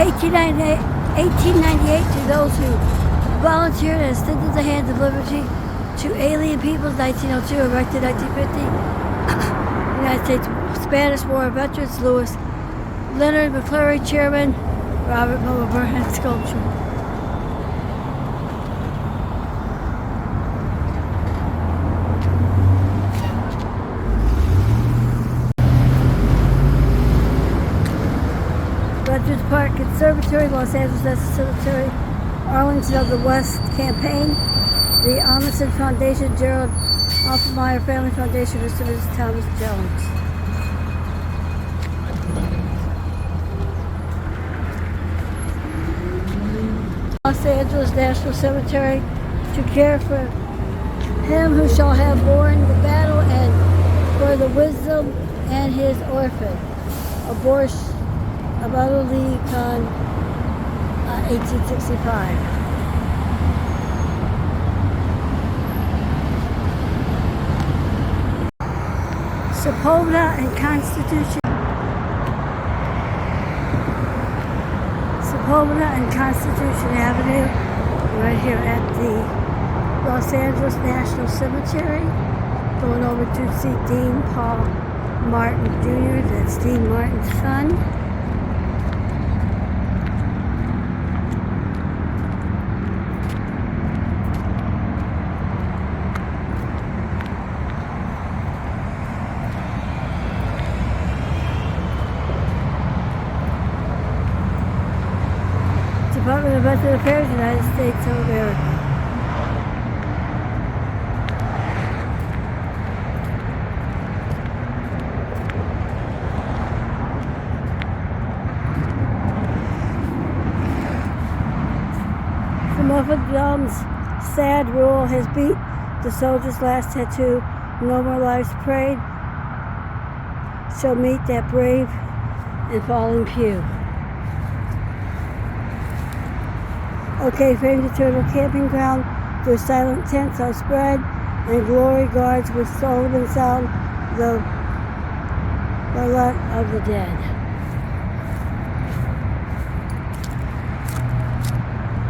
1898 to those who volunteered and extended the hand of liberty to alien peoples. 1902, erected 1950. United States Spanish War veterans, Lewis Leonard McCleary, Chairman, Robert Mueller Burnham Sculpture. Veterans Park Conservatory, Los Angeles National Cemetery, Arlington of the West Campaign, the Amundsen Foundation, Gerald Offenmeyer Family Foundation, Mr. and Mrs. Thomas Jones. Los Angeles National Cemetery, to care for him who shall have borne the battle and for the wisdom and his orphan. Abortion. About Ali Khan, 1865. Sepulveda and Constitution. Sepulveda and Constitution Avenue, right here at the Los Angeles National Cemetery. Going over to see Dean Paul Martin Jr., that's Dean Martin's son. Department of Veterans Affairs, United States of America. The Muffin Drum's sad rule has beat the soldier's last tattoo. No more lives prayed shall meet that brave and fallen pew. Okay, framed eternal camping ground, their silent tents are spread, and glory guards with Solomon sound the ballad of the dead.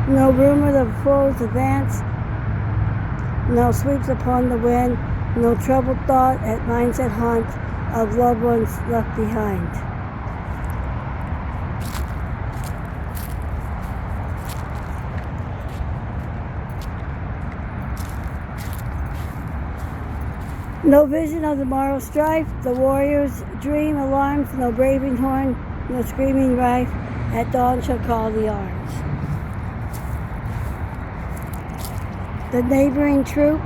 No rumor of foes advance, no sweeps upon the wind, no troubled thought at mindset haunt of loved ones left behind. No vision of the morrow's strife, the warrior's dream alarms, no braving horn, no screaming rife, at dawn shall call the arms. The neighboring troop,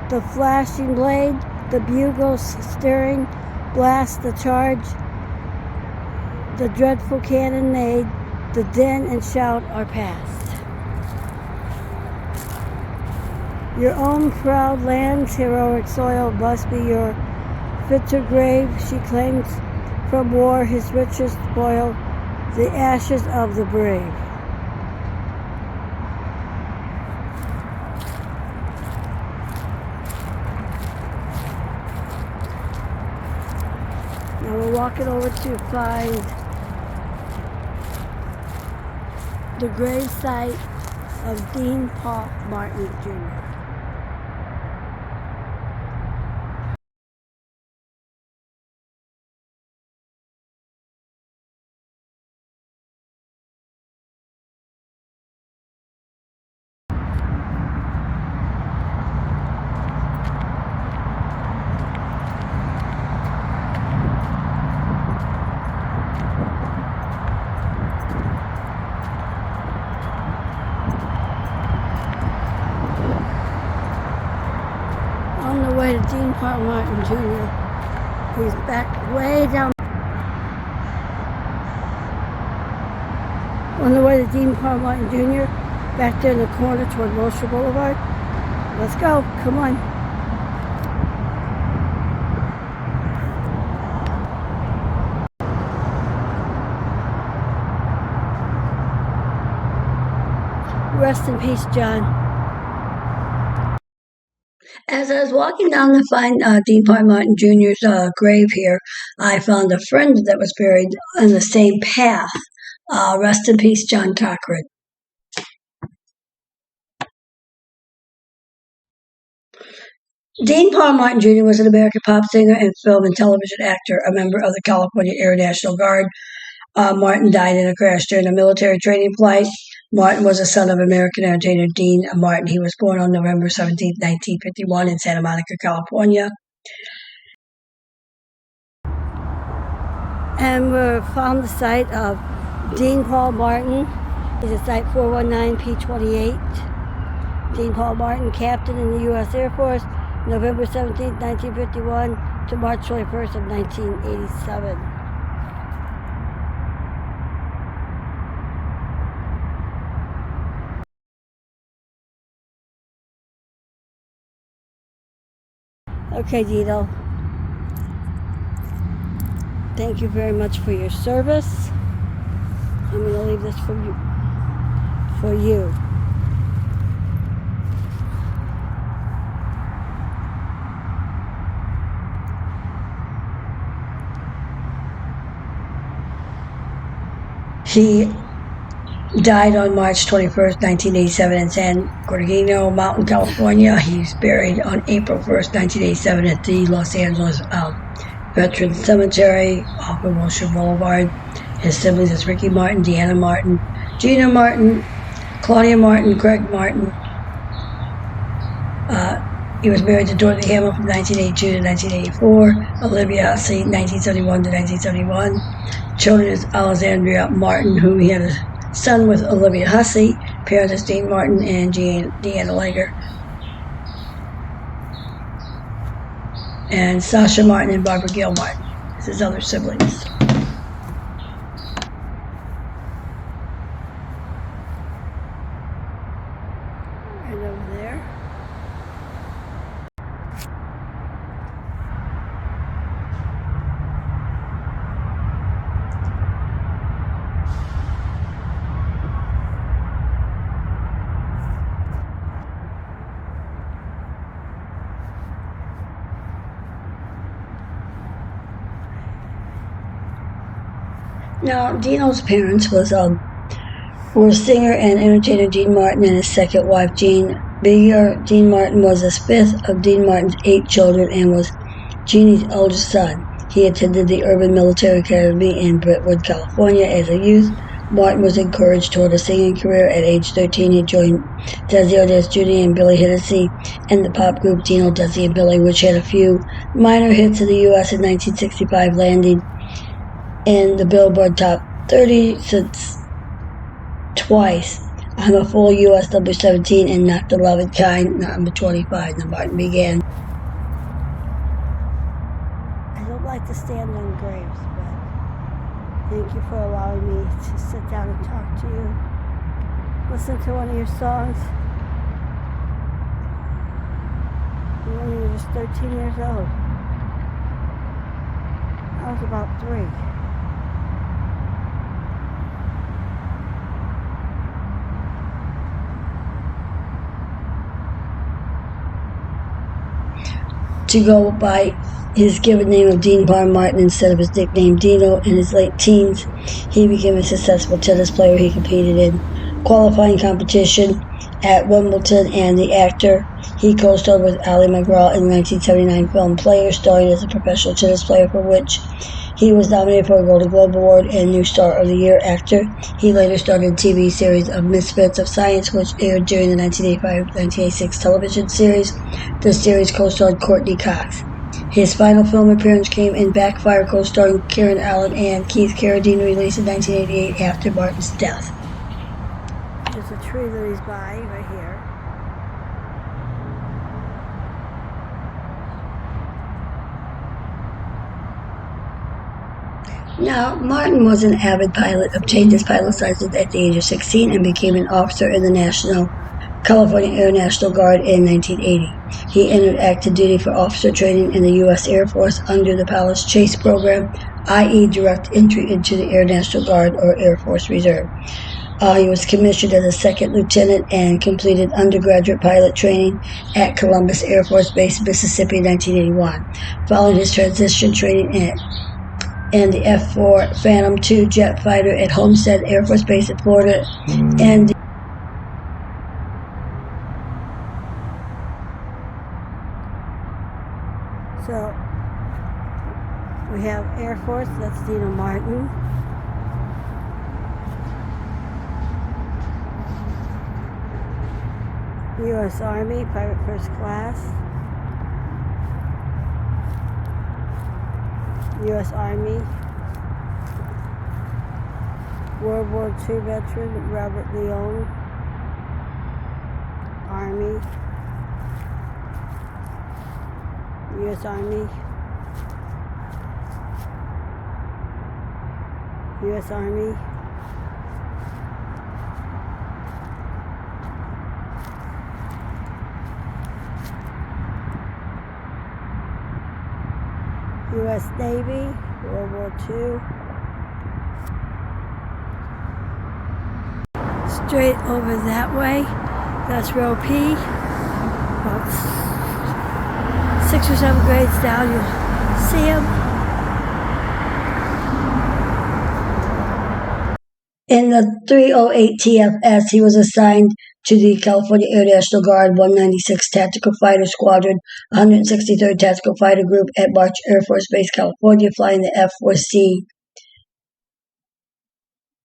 the flashing blade, the bugles stirring, blast the charge, the dreadful cannonade, the din and shout are past. Your own proud land's heroic soil must be your fitter grave. She claims from war his richest spoil, the ashes of the brave. Now we're walking over to find the grave site of Dean Paul Martin Jr. On the way to Dean Paul Martin Jr. He's back way down. On the way to Dean Paul Martin Jr. Back there in the corner toward Wilshire Boulevard. Let's go. Come on. Rest in peace, John. As I was walking down to find Dean Paul Martin Jr.'s grave here, I found a friend that was buried on the same path Rest in peace, John Cochran. Dean Paul Martin Jr. was an American pop singer and film and television actor, a member of the California Air National Guard. Martin died in a crash during a military training flight. Martin was a son of American entertainer Dean Martin. He was born on November 17, 1951 in Santa Monica, California. And we're found the site of Dean Paul Martin. It's at site 419P28. Dean Paul Martin, captain in the U.S. Air Force, November 17, 1951 to March 21st of 1987. Okay, Dino. Thank you very much for your service. I'm going to leave this for you. He died on March 21st, 1987 in San Bernardino Mountain, California. He's buried on April 1st, 1987 at the Los Angeles Veterans Cemetery off of Wilshire Boulevard. His siblings is Ricky Martin, Deanna Martin, Gina Martin, Claudia Martin, Greg Martin. He was married to Dorothy Hamill from 1982 to 1984, Olivia Hussey, 1971 to 1971. Children is Alexandria Martin, whom he had a son with Olivia Hussey. Parents is Dean Martin and Deanna Lager. And Sasha Martin and Barbara Gail Martin, his other siblings. Right over there. Now, Dino's parents were singer and entertainer Dean Martin and his second wife, Jean Beer. Dean Martin was the fifth of Dean Martin's 8 children and was Jeannie's eldest son. He attended the Urban Military Academy in Brentwood, California as a youth. Martin was encouraged toward a singing career. At age 13, he joined Desi Jr. and Billy Hennessy and the pop group Dino, Desi, and Billy, which had a few minor hits in the U.S. in 1965, landing in the Billboard Top 30 since twice. I'm a full U.S. number 17 and not the loved kind, number 25. Then Martin began. I don't like to stand on graves, but thank you for allowing me to sit down and talk to you. Listen to one of your songs. When you were just 13 years old. I was about 3. To go by his given name of Dean Paul Martin instead of his nickname Dino. In his late teens, he became a successful tennis player. He competed in qualifying competition at Wimbledon, and the actor he co-starred with Ali McGraw in the 1979 film Player, starring as a professional tennis player, for which he was nominated for a Golden Globe Award and New Star of the Year actor. He later starred in the TV series of Misfits of Science, which aired during the 1985-1986 television series. The series co-starred Courtney Cox. His final film appearance came in Backfire, co-starring Karen Allen and Keith Carradine, released in 1988 after Martin's death. There's a tree that he's by right here. Now, Martin was an avid pilot, obtained his pilot's license at the age of 16, and became an officer in the California Air National Guard in 1980. He entered active duty for officer training in the U.S. Air Force under the Palace Chase program, i.e. direct entry into the Air National Guard or Air Force Reserve. He was commissioned as a second lieutenant and completed undergraduate pilot training at Columbus Air Force Base, Mississippi in 1981. Following his transition training and the F-4 Phantom II jet fighter at Homestead Air Force Base in Florida, and so we have Air Force, that's Dino Martin. U.S. Army, private first class. U.S. Army. World War II veteran Robert Leone. Army. U.S. Army. U.S. Army. U.S. Navy, World War II. Straight over that way, that's row P. About 6 or 7 grades down, you'll see him. In the 308 TFS, he was assigned to the California Air National Guard 196 Tactical Fighter Squadron, 163rd Tactical Fighter Group at March Air Force Base, California, flying the F-4C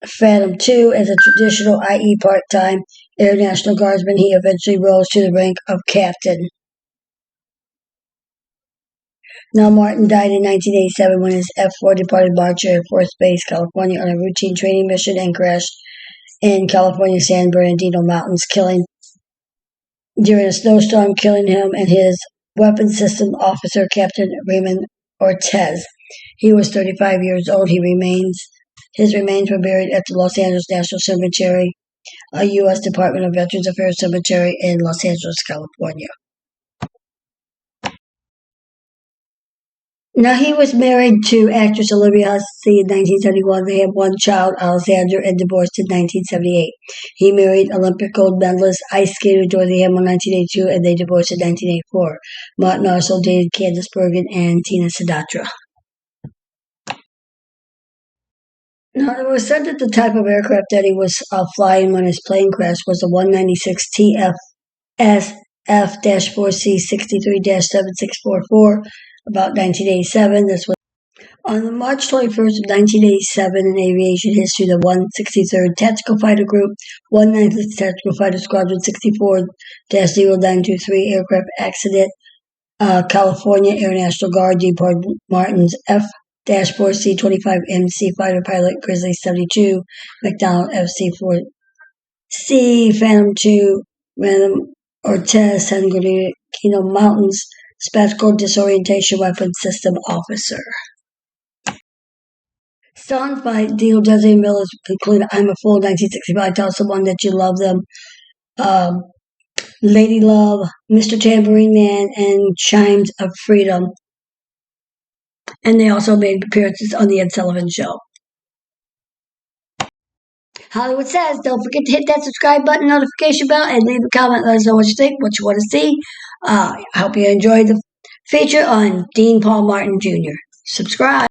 Phantom II as a traditional, i.e. part-time, Air National Guardsman. He eventually rose to the rank of captain. Now, Martin died in 1987 when his F-4 departed March Air Force Base, California, on a routine training mission and crashed in California's San Bernardino Mountains, during a snowstorm, killing him and his weapons system officer, Captain Raymond Ortez. He was 35 years old. His remains were buried at the Los Angeles National Cemetery, a U.S. Department of Veterans Affairs cemetery in Los Angeles, California. Now, he was married to actress Olivia Hussey in 1971. They had one child, Alexander, and divorced in 1978. He married Olympic gold medalist ice skater Dorothy Hamill in 1982, and they divorced in 1984. Martin also dated Candice Bergen and Tina Sedatra. Now, it was said that the type of aircraft that he was flying when his plane crashed was a 196 TFS F-4C 63-7644. About 1987. This was on March 21st of 1987 in aviation history. The 163rd Tactical Fighter Group, 196th Tactical Fighter Squadron 64-0923 aircraft accident, California Air National Guard departed Martin's F-4C 25MC fighter pilot Grizzly 72, McDonald FC-4C Phantom II, Random Ortez, San Bernardino Mountains, Spectacle Disorientation Weapon System Officer. Songs by Dino, Desi, and Mills include I'm a Fool, 1965, Tell Someone That You Love Them, Lady Love, Mr. Tambourine Man, and Chimes of Freedom. And they also made appearances on The Ed Sullivan Show. Hollywood Says, don't forget to hit that subscribe button, notification bell, and leave a comment. Let us know what you think, what you want to see. I hope you enjoyed the feature on Dean Paul Martin Jr. Subscribe.